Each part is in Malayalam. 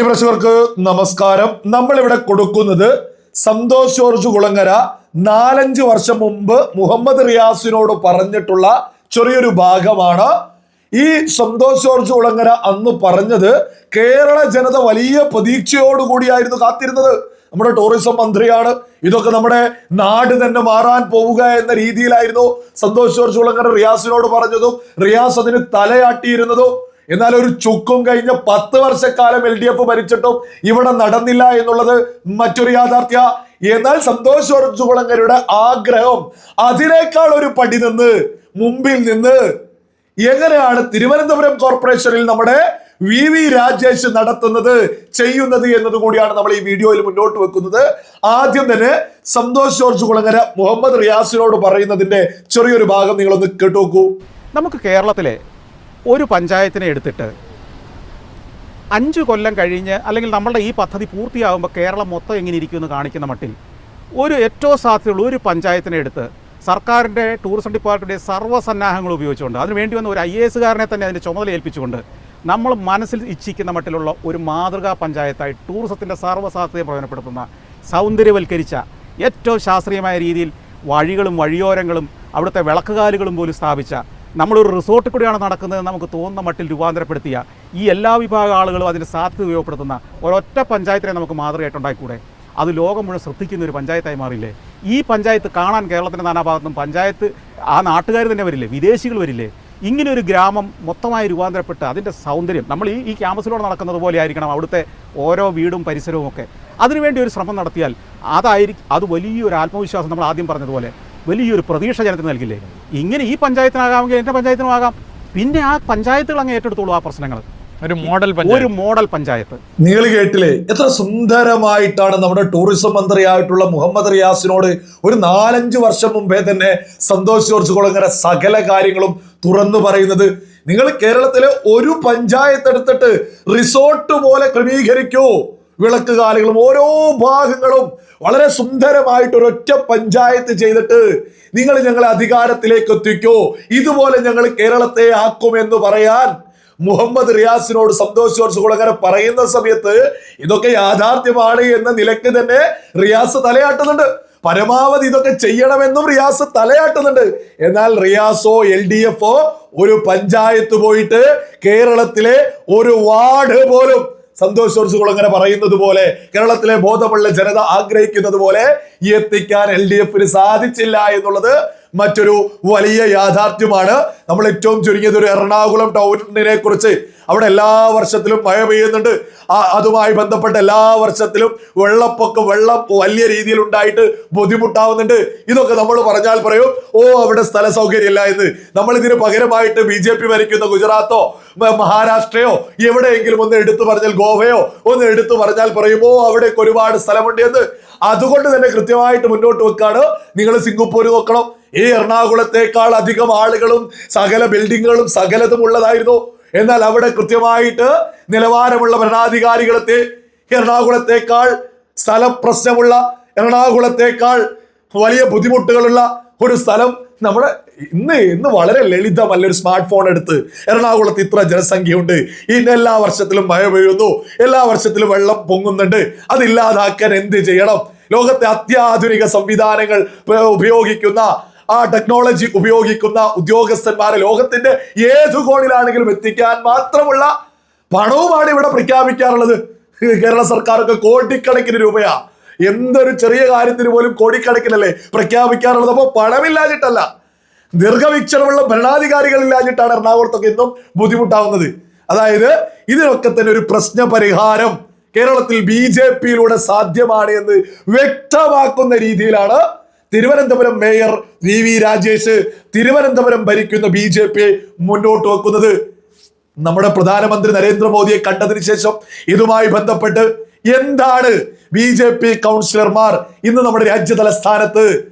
മാന്യപ്രേക്ഷകർക്ക് നമസ്കാരം. നമ്മളിവിടെ കൊടുക്കുന്നത് സന്തോഷ് ജോർജ് കുളങ്ങര 4-5 വർഷം മുമ്പ് മുഹമ്മദ് റിയാസിനോട് പറഞ്ഞിട്ടുള്ള ചെറിയൊരു ഭാഗമാണ്. ഈ സന്തോഷ് ജോർജ് കുളങ്ങര അന്ന് പറഞ്ഞത് കേരള ജനത വലിയ പ്രതീക്ഷയോടുകൂടിയായിരുന്നു കാത്തിരുന്നത്. നമ്മുടെ ടൂറിസം മന്ത്രിയാണ്, ഇതൊക്കെ നമ്മുടെ നാട് തന്നെ മാറാൻ പോവുക എന്ന രീതിയിലായിരുന്നു സന്തോഷ് ജോർജ് കുളങ്ങര റിയാസിനോട് പറഞ്ഞതും റിയാസ് അതിന് തലയാട്ടിയിരുന്നതും. എന്നാൽ ഒരു ചുക്കും കഴിഞ്ഞ 10 വർഷക്കാലം LDF ഭരിച്ചിട്ടും ഇവിടെ നടന്നില്ല എന്നുള്ളത് മറ്റൊരു യാഥാർത്ഥ്യ. എന്നാൽ സന്തോഷ് ജോർജ് കുളങ്ങരയുടെ ആഗ്രഹം അതിനേക്കാൾ ഒരു പടി മുമ്പിൽ നിന്ന് എങ്ങനെയാണ് തിരുവനന്തപുരം കോർപ്പറേഷനിൽ നമ്മുടെ VV രാജേഷ് ചെയ്യുന്നത് എന്നതുകൂടിയാണ് നമ്മൾ ഈ വീഡിയോയിൽ മുന്നോട്ട് വെക്കുന്നത്. ആദ്യം തന്നെ സന്തോഷ് ജോർജ് കുളങ്ങര മുഹമ്മദ് റിയാസിനോട് പറയുന്നതിന്റെ ചെറിയൊരു ഭാഗം നിങ്ങളൊന്ന് കേട്ടുനോക്കൂ. നമുക്ക് കേരളത്തിലെ ഒരു പഞ്ചായത്തിനെ എടുത്തിട്ട് 5 കൊല്ലം കഴിഞ്ഞ് അല്ലെങ്കിൽ നമ്മളുടെ ഈ പദ്ധതി പൂർത്തിയാകുമ്പോൾ കേരളം മൊത്തം എങ്ങനെ ഇരിക്കുമെന്ന് കാണിക്കുന്ന മട്ടിൽ ഒരു ഏറ്റവും സാധ്യതയുള്ള ഒരു പഞ്ചായത്തിനെ എടുത്ത് സർക്കാരിൻ്റെ ടൂറിസം ഡിപ്പാർട്ട്മെൻറ്റിൻ്റെ സർവ്വസന്നാഹങ്ങൾ ഉപയോഗിച്ചുകൊണ്ട് അതിന് വേണ്ടി വന്ന ഒരു IAS തന്നെ അതിൻ്റെ ചുമതല ഏൽപ്പിച്ചുകൊണ്ട് നമ്മൾ മനസ്സിൽ ഇച്ഛിക്കുന്ന മട്ടിലുള്ള ഒരു മാതൃകാ പഞ്ചായത്തായി ടൂറിസത്തിൻ്റെ സർവ്വസാധ്യതയെ പ്രയോജനപ്പെടുത്തുന്ന സൗന്ദര്യവൽക്കരിച്ച ഏറ്റവും ശാസ്ത്രീയമായ രീതിയിൽ വഴികളും വഴിയോരങ്ങളും അവിടുത്തെ വിളക്കുകാലുകളും പോലും സ്ഥാപിച്ച നമ്മളൊരു റിസോർട്ടിൽ കൂടിയാണ് നടക്കുന്നത് നമുക്ക് തോന്നുന്ന മട്ടിൽ രൂപാന്തരപ്പെടുത്തിയ ഈ എല്ലാ വിഭാഗം ആളുകളും അതിൻ്റെ സാധ്യത ഉപയോഗപ്പെടുത്തുന്ന ഒരൊറ്റ പഞ്ചായത്തിനെ നമുക്ക് മാതൃകയായിട്ടുണ്ടായിക്കൂടെ? അത് ലോകം മുഴുവൻ ശ്രദ്ധിക്കുന്ന ഒരു പഞ്ചായത്തായി മാറില്ലേ? ഈ പഞ്ചായത്ത് കാണാൻ കേരളത്തിൻ്റെ നാനാഭാഗത്തും പഞ്ചായത്ത് ആ നാട്ടുകാർ തന്നെ വരില്ലേ, വിദേശികൾ വരില്ലേ? ഇങ്ങനെ ഒരു ഗ്രാമം മൊത്തമായി രൂപാന്തരപ്പെട്ട് അതിൻ്റെ സൗന്ദര്യം നമ്മൾ ഈ ക്യാമ്പസിലൂടെ നടക്കുന്നത് പോലെ ആയിരിക്കണം അവിടുത്തെ ഓരോ വീടും പരിസരവും ഒക്കെ. അതിനുവേണ്ടി ഒരു ശ്രമം നടത്തിയാൽ അത് വലിയൊരു ആത്മവിശ്വാസം, നമ്മൾ ആദ്യം പറഞ്ഞതുപോലെ വലിയൊരു പ്രതീക്ഷ ജനത്തിന് നൽകില്ലേ? ഇങ്ങനെ ഈ പഞ്ചായത്തിനാകാമെങ്കിൽ എൻ്റെ പഞ്ചായത്തിനും ആകാം. പിന്നെ ആ പഞ്ചായത്തുകൾ അങ്ങ് ഏറ്റെടുത്തോളൂ ആ പ്രശ്നങ്ങൾ. ഒരു മോഡൽ പഞ്ചായത്ത്. നിങ്ങൾ കേട്ടില്ലേ എത്ര സുന്ദരമായിട്ടാണ് നമ്മുടെ ടൂറിസം മന്ത്രിയായിട്ടുള്ള മുഹമ്മദ് റിയാസിനോട് ഒരു 4-5 വർഷം മുമ്പേ തന്നെ സന്തോഷ് ജോർജ് കുളങ്ങര സകല കാര്യങ്ങളും തുറന്നു പറയുന്നത്. നിങ്ങൾ കേരളത്തിലെ ഒരു പഞ്ചായത്ത് എടുത്തിട്ട് റിസോർട്ട് പോലെ ക്രമീകരിക്കൂ. വിളക്കുകാലുകളും ഓരോ ഭാഗങ്ങളും വളരെ സുന്ദരമായിട്ട് ഒരൊറ്റ പഞ്ചായത്ത് ചെയ്തിട്ട് നിങ്ങൾ ഞങ്ങളെ അധികാരത്തിലേക്ക് എത്തിക്കോ, ഇതുപോലെ ഞങ്ങൾ കേരളത്തെ ആക്കുമെന്ന് പറയാൻ മുഹമ്മദ് റിയാസിനോട് സന്തോഷ് ജോർജ് കുളങ്ങര പറയുന്ന സമയത്ത് ഇതൊക്കെ യാഥാർത്ഥ്യമാണ് എന്ന നിലയ്ക്ക് തന്നെ റിയാസ് തലയാട്ടുന്നുണ്ട്. പരമാവധി ഇതൊക്കെ ചെയ്യണമെന്നും റിയാസ് തലയാട്ടുന്നുണ്ട്. എന്നാൽ റിയാസോ LDF ഒരു പഞ്ചായത്ത് പോയിട്ട് കേരളത്തിലെ ഒരു വാർഡ് പോലും സന്തോഷ് ജോർജ് കുളങ്ങര പറയുന്നത് പോലെ കേരളത്തിലെ ബോധമുള്ള ജനത ആഗ്രഹിക്കുന്നത് പോലെ എത്തിക്കാൻ LDFന് സാധിച്ചില്ല എന്നുള്ളത് മറ്റൊരു വലിയ യാഥാർത്ഥ്യമാണ്. നമ്മൾ ഏറ്റവും ചുരുങ്ങിയത് ഒരു എറണാകുളം ടൗണിനെ കുറിച്ച് അവിടെ എല്ലാ വർഷത്തിലും മഴ പെയ്യുന്നുണ്ട്. അതുമായി ബന്ധപ്പെട്ട എല്ലാ വർഷത്തിലും വെള്ളം വലിയ രീതിയിൽ ഉണ്ടായിട്ട് ബുദ്ധിമുട്ടാവുന്നുണ്ട്. ഇതൊക്കെ നമ്മൾ പറഞ്ഞാൽ പറയും അവിടെ സ്ഥല സൗകര്യമില്ല എന്ന്. നമ്മൾ ഇതിന് പകരമായിട്ട് BJP ഭരിക്കുന്ന ഗുജറാത്തോ മഹാരാഷ്ട്രയോ എവിടെയെങ്കിലും ഒന്ന് എടുത്തു പറഞ്ഞാൽ, ഗോവയോ ഒന്ന് എടുത്തു പറഞ്ഞാൽ പറയുമോ അവിടേക്ക് ഒരുപാട് സ്ഥലമുണ്ട് എന്ന്. അതുകൊണ്ട് തന്നെ കൃത്യമായിട്ട് മുന്നോട്ട് വെക്കാണ്. നിങ്ങൾ സിംഗപ്പൂർ നോക്കണം, ഈ എറണാകുളത്തേക്കാൾ അധികം ആളുകളും സകല ബിൽഡിങ്ങുകളും സകലതും ഉള്ളതായിരുന്നു. എന്നാൽ അവിടെ കൃത്യമായിട്ട് നിലവാരമുള്ള ഭരണാധികാരികളെ എറണാകുളത്തേക്കാൾ സ്ഥലപ്രശ്നമുള്ള, എറണാകുളത്തേക്കാൾ വലിയ ബുദ്ധിമുട്ടുകളുള്ള ഒരു സ്ഥലം നമ്മുടെ ഇന്ന് വളരെ ലളിതമല്ല. ഒരു സ്മാർട്ട് ഫോൺ എടുത്ത് എറണാകുളത്ത് ഇത്ര ജനസംഖ്യയുണ്ട്, ഇന്ന് എല്ലാ വർഷത്തിലും മഴ പെയ്യുന്നു, എല്ലാ വർഷത്തിലും വെള്ളം പൊങ്ങുന്നുണ്ട്, അതില്ലാതാക്കാൻ എന്ത് ചെയ്യണം? ലോകത്തെ അത്യാധുനിക സംവിധാനങ്ങൾ ഉപയോഗിക്കുന്ന ആ ടെക്നോളജി ഉപയോഗിക്കുന്ന ഉദ്യോഗസ്ഥന്മാരെ ലോകത്തിന്റെ ഏതു കോണിലാണെങ്കിലും എത്തിക്കാൻ മാത്രമുള്ള പണവുമാണ് ഇവിടെ പ്രഖ്യാപിക്കാറുള്ളത്. കേരള സർക്കാരൊക്കെ കോടിക്കണക്കിന് രൂപയാ. എന്തൊരു ചെറിയ കാര്യത്തിന് പോലും കോടിക്കണക്കിനല്ലേ പ്രഖ്യാപിക്കാറുള്ളത്. അപ്പോൾ പണമില്ലാഞ്ഞിട്ടല്ല, ദീർഘവീക്ഷണമുള്ള ഭരണാധികാരികളില്ലാഞ്ഞിട്ടാണ് എറണാകുളത്തൊക്കെ ഇന്നും ബുദ്ധിമുട്ടാവുന്നത്. അതായത് ഇതിനൊക്കെ തന്നെ ഒരു പ്രശ്ന പരിഹാരം കേരളത്തിൽ BJPയിലൂടെ സാധ്യമാണ് എന്ന് വ്യക്തമാക്കുന്ന രീതിയിലാണ് തിരുവനന്തപുരം മേയർ VV രാജേഷ് തിരുവനന്തപുരം ഭരിക്കുന്ന BJP മുന്നോട്ട് വെക്കുന്നത്. നമ്മുടെ പ്രധാനമന്ത്രി നരേന്ദ്രമോദിയെ കണ്ടതിന് ശേഷം ഇതുമായി ബന്ധപ്പെട്ട് എന്താണ് BJP കൗൺസിലർമാർ ഇന്ന് നമ്മുടെ രാജ്യതലസ്ഥാനത്ത്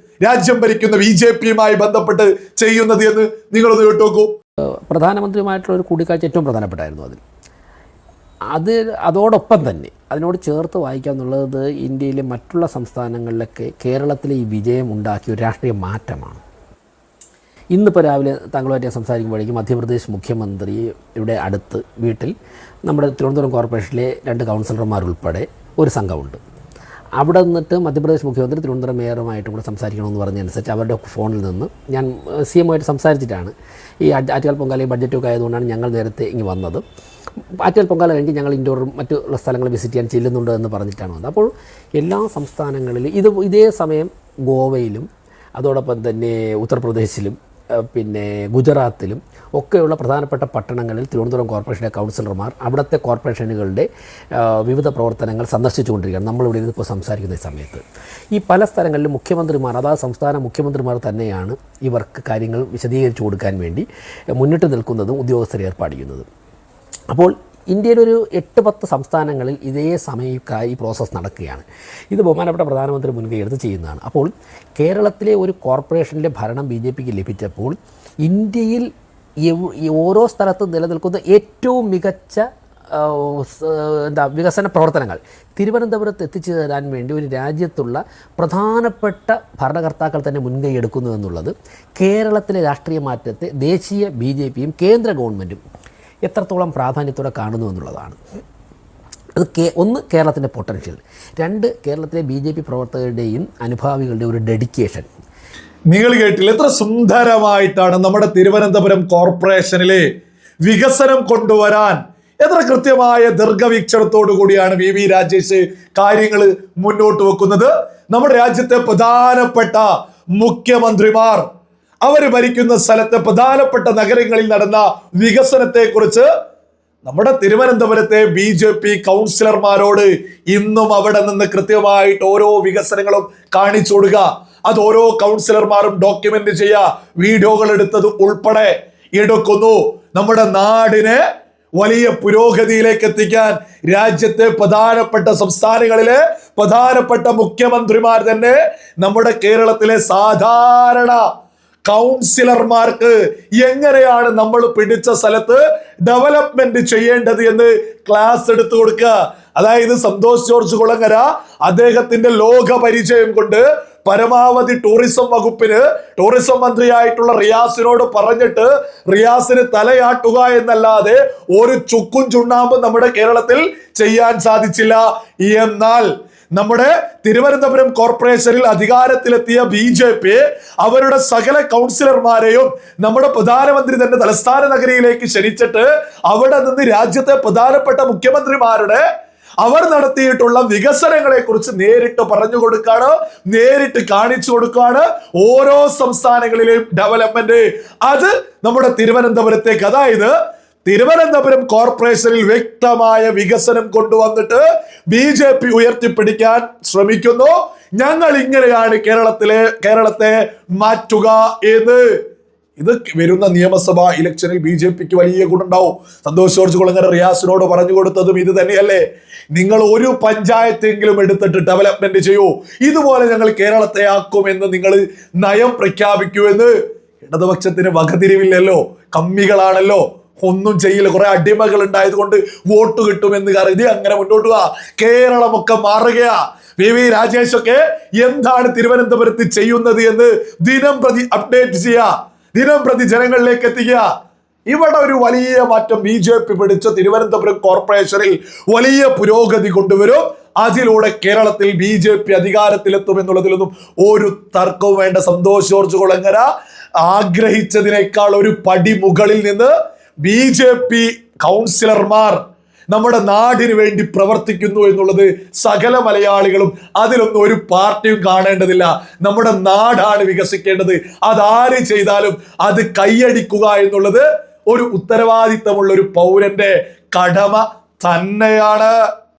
രാജ്യം ഭരിക്കുന്ന BJPയുമായി ബന്ധപ്പെട്ട് ചെയ്യുന്നത് എന്ന് നിങ്ങളൊന്ന് കേട്ടുനോക്കൂ. പ്രധാനമന്ത്രിയുമായിട്ടുള്ള ഒരു കൂടിക്കാഴ്ച ഏറ്റവും പ്രധാനപ്പെട്ടായിരുന്നു. അതോടൊപ്പം തന്നെ അതിനോട് ചേർത്ത് വായിക്കുക എന്നുള്ളത് ഇന്ത്യയിലെ മറ്റുള്ള സംസ്ഥാനങ്ങളിലൊക്കെ കേരളത്തിലെ ഈ വിജയം ഉണ്ടാക്കിയ ഒരു രാഷ്ട്രീയ മാറ്റമാണ്. ഇന്നിപ്പോൾ രാവിലെ താങ്കളുമായിട്ട് ഞാൻ സംസാരിക്കുമ്പോഴേക്കും മധ്യപ്രദേശ് മുഖ്യമന്ത്രിയുടെ അടുത്ത് വീട്ടിൽ നമ്മുടെ തിരുവനന്തപുരം കോർപ്പറേഷനിലെ 2 കൗൺസിലർമാരുൾപ്പെടെ ഒരു സംഘമുണ്ട്. അവിടെ നിന്നിട്ട് മധ്യപ്രദേശ് മുഖ്യമന്ത്രി തിരുവനന്തപുരം മേയറുമായിട്ടും കൂടെ സംസാരിക്കണമെന്ന് പറഞ്ഞതനുസരിച്ച് അവരുടെ ഫോണിൽ നിന്ന് ഞാൻ CM ആയിട്ട് സംസാരിച്ചിട്ടാണ് ഈ ആറ്റുകാൽ പൊങ്കാലയും ബഡ്ജറ്റൊക്കെ ആയതുകൊണ്ടാണ് ഞങ്ങൾ നേരത്തെ ഇങ്ങ് വന്നത്. ആറ്റുകാൽ പൊങ്കാല കഴിഞ്ഞ് ഞങ്ങൾ ഇൻഡോറും മറ്റുള്ള സ്ഥലങ്ങൾ വിസിറ്റ് ചെയ്യാൻ ചെല്ലുന്നുണ്ട് എന്ന് പറഞ്ഞിട്ടാണ് വന്നത്. അപ്പോൾ എല്ലാ സംസ്ഥാനങ്ങളിലും ഇതേ സമയം ഗോവയിലും അതോടൊപ്പം തന്നെ ഉത്തർപ്രദേശിലും പിന്നെ ഗുജറാത്തിലും ഒക്കെയുള്ള പ്രധാനപ്പെട്ട പട്ടണങ്ങളിൽ തിരുവനന്തപുരം കോർപ്പറേഷൻ്റെ കൗൺസിലർമാർ അവിടുത്തെ കോർപ്പറേഷനുകളുടെ വിവിധ പ്രവർത്തനങ്ങൾ സന്ദർശിച്ചുകൊണ്ടിരിക്കുകയാണ്. നമ്മളിവിടെ ഇരുന്നിപ്പോൾ സംസാരിക്കുന്ന ഈ സമയത്ത് ഈ പല സ്ഥലങ്ങളിലും മുഖ്യമന്ത്രിമാർ, അതായത് സംസ്ഥാന മുഖ്യമന്ത്രിമാർ തന്നെയാണ് ഇവർക്ക് കാര്യങ്ങൾ വിശദീകരിച്ചു കൊടുക്കാൻ വേണ്ടി മുന്നിട്ട് നിൽക്കുന്നതും ഉദ്യോഗസ്ഥരെ ഏർപ്പാട് ചെയ്യുന്നതും. അപ്പോൾ ഇന്ത്യയിലൊരു 8-10 സംസ്ഥാനങ്ങളിൽ ഇതേ സമയം ഈ പ്രോസസ്സ് നടക്കുകയാണ്. ഇത് ബഹുമാനപ്പെട്ട പ്രധാനമന്ത്രി മുൻകൈ എടുത്ത് ചെയ്യുന്നതാണ്. അപ്പോൾ കേരളത്തിലെ ഒരു കോർപ്പറേഷനിലെ ഭരണം BJPക്ക് ലഭിച്ചപ്പോൾ ഇന്ത്യയിൽ ഓരോ സ്ഥലത്തും നിലനിൽക്കുന്ന ഏറ്റവും മികച്ച വികസന പ്രവർത്തനങ്ങൾ തിരുവനന്തപുരത്ത് എത്തിച്ചു തരാൻ വേണ്ടി ഒരു രാജ്യത്തുള്ള പ്രധാനപ്പെട്ട ഭരണകർത്താക്കൾ തന്നെ മുൻകൈ എടുക്കുന്നു എന്നുള്ളത് കേരളത്തിലെ രാഷ്ട്രീയ മാറ്റത്തെ ദേശീയ BJPയും കേന്ദ്ര ഗവൺമെൻറ്റും എത്രത്തോളം പ്രാധാന്യത്തോടെ കാണുന്നു എന്നുള്ളതാണ്. അത് ഒന്ന് കേരളത്തിൻ്റെ പൊട്ടൻഷ്യൽ, 2 കേരളത്തിലെ BJP പ്രവർത്തകരുടെയും അനുഭാവികളുടെയും ഒരു ഡെഡിക്കേഷൻ. നിങ്ങൾ കേട്ടില്ല, എത്ര സുന്ദരമായിട്ടാണ് നമ്മുടെ തിരുവനന്തപുരം കോർപ്പറേഷനിലെ വികസനം കൊണ്ടുവരാൻ എത്ര കൃത്യമായ ദീർഘവീക്ഷണത്തോടു കൂടിയാണ് VV രാജേഷ് കാര്യങ്ങൾ മുന്നോട്ട് വെക്കുന്നത്. നമ്മുടെ രാജ്യത്തെ പ്രധാനപ്പെട്ട മുഖ്യമന്ത്രിമാർ അവർ ഭരിക്കുന്ന സ്ഥലത്തെ പ്രധാനപ്പെട്ട നഗരങ്ങളിൽ നടന്ന വികസനത്തെ കുറിച്ച് നമ്മുടെ തിരുവനന്തപുരത്തെ BJP കൗൺസിലർമാരോട് ഇന്നും അവിടെ നിന്ന് കൃത്യമായിട്ട് ഓരോ വികസനങ്ങളും കാണിച്ചു കൊടുക്കുക. അത് ഓരോ കൗൺസിലർമാരും ഡോക്യുമെന്റ് ചെയ്യുക, വീഡിയോകൾ എടുത്തത് ഉൾപ്പെടെ എടുക്കുന്നു. നമ്മുടെ നാടിനെ വലിയ പുരോഗതിയിലേക്ക് എത്തിക്കാൻ രാജ്യത്തെ പ്രധാനപ്പെട്ട സംസ്ഥാനങ്ങളിലെ പ്രധാനപ്പെട്ട മുഖ്യമന്ത്രിമാർ തന്നെ നമ്മുടെ കേരളത്തിലെ സാധാരണ കൗൺസിലർമാർക്ക് എങ്ങനെയാണ് നമ്മൾ പിടിച്ച സ്ഥലത്ത് ഡെവലപ്മെന്റ് ചെയ്യേണ്ടത് എന്ന് ക്ലാസ് എടുത്തു കൊടുക്കുക. അതായത് സന്തോഷ് ജോർജ് കുളങ്ങര അദ്ദേഹത്തിന്റെ ലോക പരിചയം കൊണ്ട് പരമാവധി ടൂറിസം വകുപ്പിന് ടൂറിസം മന്ത്രിയായിട്ടുള്ള റിയാസിനോട് പറഞ്ഞിട്ട് റിയാസിന് തലയാട്ടുക എന്നല്ലാതെ ഒരു ചുക്കും ചുണ്ണാമ്പും നമ്മുടെ കേരളത്തിൽ ചെയ്യാൻ സാധിച്ചില്ല. എന്നാൽ നമ്മുടെ തിരുവനന്തപുരം കോർപ്പറേഷനിൽ അധികാരത്തിലെത്തിയ BJP അവരുടെ സകല കൗൺസിലർമാരെയും നമ്മുടെ പ്രധാനമന്ത്രി തന്നെ തലസ്ഥാന നഗരിയിലേക്ക് ക്ഷണിച്ചിട്ട് അവിടെ നിന്ന് രാജ്യത്തെ പ്രധാനപ്പെട്ട മുഖ്യമന്ത്രിമാരുടെ അവർ നടത്തിയിട്ടുള്ള വികസനങ്ങളെ കുറിച്ച് നേരിട്ട് പറഞ്ഞു കൊടുക്കാണ്, നേരിട്ട് കാണിച്ചു കൊടുക്കാണ്. ഓരോ സംസ്ഥാനങ്ങളിലെയും ഡെവലപ്മെന്റ് അത് നമ്മുടെ തിരുവനന്തപുരത്തേക്ക്, അതായത് തിരുവനന്തപുരം കോർപ്പറേഷനിൽ വ്യക്തമായ വികസനം കൊണ്ടുവന്നിട്ട് BJP ഉയർത്തിപ്പിടിക്കാൻ ശ്രമിക്കുന്നു. ഞങ്ങൾ ഇങ്ങനെയാണ് കേരളത്തെ മാറ്റുക എന്ന്. ഇത് വരുന്ന നിയമസഭാ ഇലക്ഷനിൽ BJPക്ക് വലിയ ഗുണമുണ്ടാവും. സന്തോഷ് ജോർജ് കുളങ്ങര റിയാസിനോട് പറഞ്ഞു കൊടുത്തതും ഇത് തന്നെയല്ലേ, നിങ്ങൾ ഒരു പഞ്ചായത്തെങ്കിലും എടുത്തിട്ട് ഡെവലപ്മെന്റ് ചെയ്യൂ, ഇതുപോലെ ഞങ്ങൾ കേരളത്തെ ആക്കുമെന്ന് നിങ്ങൾ നയം പ്രഖ്യാപിക്കൂ എന്ന്. ഇടതുപക്ഷത്തിന് വകതിരിവില്ലല്ലോ, കമ്മികളാണല്ലോ, ഒന്നും ചെയ്യില്ല, കുറെ അടിമകൾ ഉണ്ടായത് കൊണ്ട് വോട്ട് കിട്ടുമെന്ന് കരുതി അങ്ങനെ മുന്നോട്ട് പോവാ. കേരളമൊക്കെ മാറുകയാ. VV രാജേഷ് ഒക്കെ എന്താണ് തിരുവനന്തപുരത്ത് ചെയ്യുന്നത് എന്ന് ദിനം പ്രതി അപ്ഡേറ്റ് ചെയ്യുക, ദിനം പ്രതി ജനങ്ങളിലേക്ക് എത്തിക്കുക. ഇവിടെ ഒരു വലിയ മാറ്റം BJP പിടിച്ച തിരുവനന്തപുരം കോർപ്പറേഷനിൽ വലിയ പുരോഗതി കൊണ്ടുവരും. അതിലൂടെ കേരളത്തിൽ BJP അധികാരത്തിലെത്തും എന്നുള്ളതിലൊന്നും ഒരു തർക്കവും വേണ്ട. സന്തോഷ് ജോർജ് കുളങ്ങര ആഗ്രഹിച്ചതിനേക്കാൾ ഒരു പടി മുകളിൽ നിന്ന് BJP കൗൺസിലർമാർ നമ്മുടെ നാടിന് വേണ്ടി പ്രവർത്തിക്കുന്നു എന്നുള്ളത് സകല മലയാളികളും, അതിലൊന്നും ഒരു പാർട്ടിയും കാണേണ്ടതില്ല. നമ്മുടെ നാടാണ് വികസിക്കേണ്ടത്. അതാര് ചെയ്താലും അത് കൈയടിക്കുക എന്നുള്ളത് ഒരു ഉത്തരവാദിത്തമുള്ള ഒരു പൗരന്റെ കടമ തന്നെയാണ്.